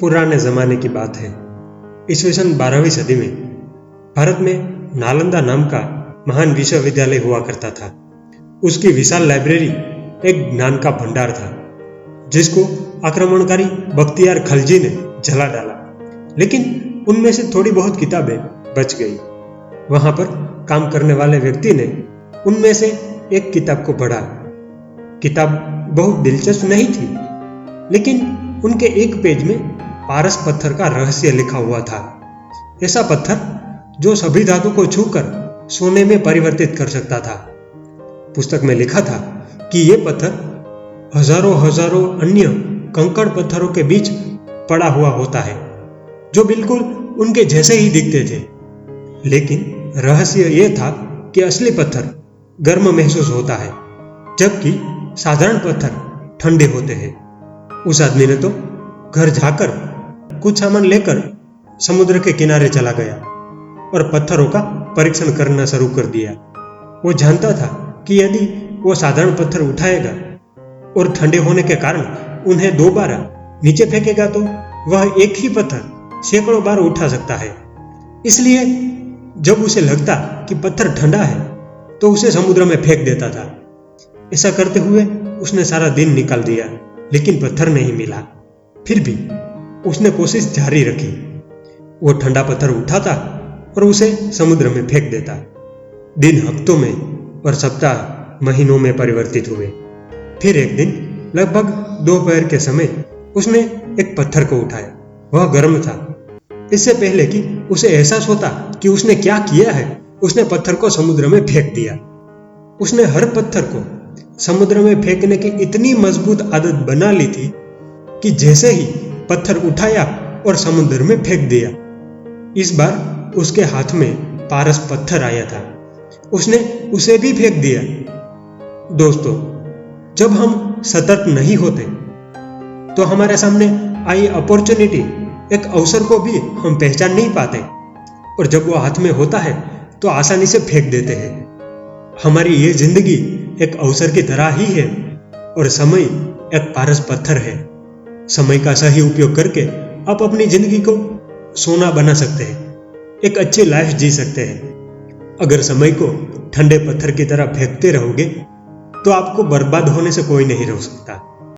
पुराने जमाने की बात है। ईस्वी सन 12वीं सदी में भारत में नालंदा नाम का महान विश्वविद्यालय हुआ करता था। उसकी विशाल लाइब्रेरी एक ज्ञान का भंडार था, जिसको आक्रमणकारी बख्तियार खलजी ने जला डाला। लेकिन उनमें से थोड़ी बहुत किताबें बच गई। वहां पर काम करने वाले व्यक्ति ने उनमें से एक किताब को पढ़ा। किताब बहुत दिलचस्प नहीं थी, लेकिन उनके एक पेज में पारस पत्थर का रहस्य लिखा हुआ था। ऐसा पत्थर जो सभी धातु को छूकर सोने में परिवर्तित कर सकता था। पुस्तक में लिखा था कि यह पत्थर हजारों हजारों अन्य कंकड़ पत्थरों के बीच पड़ा हुआ होता है, जो बिल्कुल उनके जैसे ही दिखते थे। लेकिन रहस्य यह था कि असली पत्थर गर्म महसूस होता है, जबकि साधारण पत्थर ठंडे होते हैं। उस आदमी ने तो घर जाकर कुछ सामान लेकर समुद्र के किनारे चला गया और पत्थरों का परीक्षण करना शुरू कर दिया। वो जानता था कि यदि वो साधारण पत्थर उठाएगा और ठंडे होने के कारण उन्हें दोबारा नीचे फेंकेगा तो वह एक ही पत्थर सैकड़ों बार उठा सकता है। इसलिए जब उसे लगता कि पत्थर ठंडा है तो उसे समुद्र में फेंक देता था। ऐसा करते हुए उसने सारा दिन निकाल दिया, लेकिन पत्थर नहीं मिला। फिर भी उसने कोशिश जारी रखी। वो ठंडा पत्थर उठाता और उसे समुद्र में फेंक देता। दिन हफ्तों में और सप्ताह महीनों में परिवर्तित हुए। फिर एक दिन लगभग दोपहर के समय उसने एक पत्थर को उठाया। वह गर्म था। इससे पहले कि उसे एहसास होता कि उसने क्या किया है, उसने पत्थर को समुद्र में फेंक दिया। उसने हर पत्थर को समुद्र में फेंकने की इतनी मजबूत आदत बना ली थी कि जैसे ही पत्थर उठाया और समुद्र में फेंक दिया। इस बार उसके हाथ में पारस पत्थर आया था। उसने उसे भी फेंक दिया। दोस्तों, जब हम सतर्क नहीं होते तो हमारे सामने आई अपॉर्चुनिटी, एक अवसर को भी हम पहचान नहीं पाते, और जब वो हाथ में होता है तो आसानी से फेंक देते हैं। हमारी ये जिंदगी एक अवसर की तरह ही है और समय एक पारस पत्थर है। समय का सही उपयोग करके आप अपनी जिंदगी को सोना बना सकते हैं, एक अच्छी लाइफ जी सकते हैं। अगर समय को ठंडे पत्थर की तरह फेंकते रहोगे तो आपको बर्बाद होने से कोई नहीं रोक सकता।